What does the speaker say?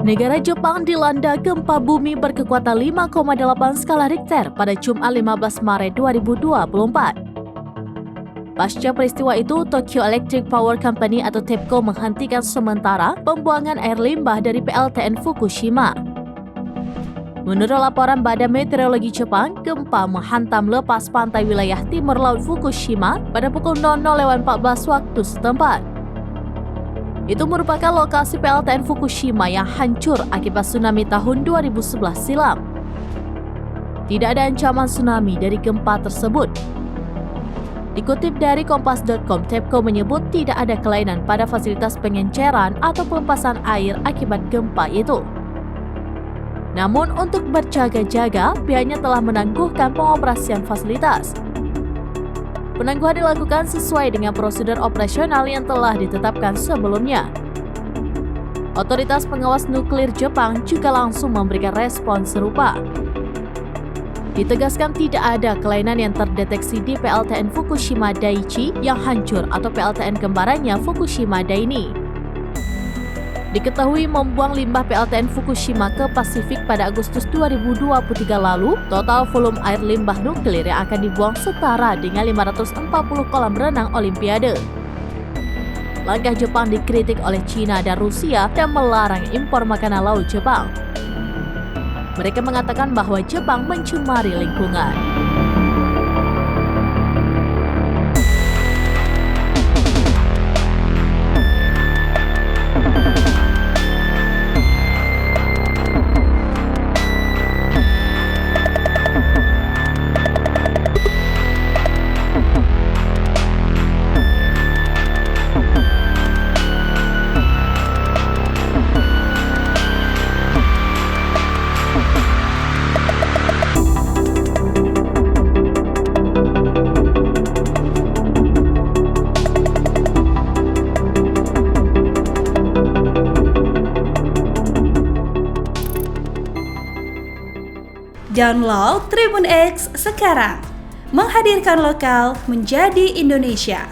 Negara Jepang dilanda gempa bumi berkekuatan 5,8 skala Richter pada Jumat 15 Maret 2024. Pasca peristiwa itu, Tokyo Electric Power Company atau TEPCO menghentikan sementara pembuangan air limbah dari PLTN Fukushima. Menurut laporan Badan Meteorologi Jepang, gempa menghantam lepas pantai wilayah timur laut Fukushima pada pukul 00.14 waktu setempat. Itu merupakan lokasi PLTN Fukushima yang hancur akibat tsunami tahun 2011 silam. Tidak ada ancaman tsunami dari gempa tersebut. Dikutip dari Kompas.com, TEPCO menyebut tidak ada kelainan pada fasilitas pengenceran atau pelepasan air akibat gempa itu. Namun untuk berjaga-jaga, pihaknya telah menangguhkan pengoperasian fasilitas. Penangguhan dilakukan sesuai dengan prosedur operasional yang telah ditetapkan sebelumnya. Otoritas pengawas nuklir Jepang juga langsung memberikan respon serupa. Ditegaskan tidak ada kelainan yang terdeteksi di PLTN Fukushima Daiichi yang hancur atau PLTN kembarannya Fukushima Daini. Diketahui membuang limbah PLTN Fukushima ke Pasifik pada Agustus 2023 lalu, total volume air limbah nuklir yang akan dibuang setara dengan 540 kolam renang Olimpiade. Langkah Jepang dikritik oleh China dan Rusia dan melarang impor makanan laut Jepang. Mereka mengatakan bahwa Jepang mencemari lingkungan. Download Tribun X sekarang, menghadirkan lokal menjadi Indonesia.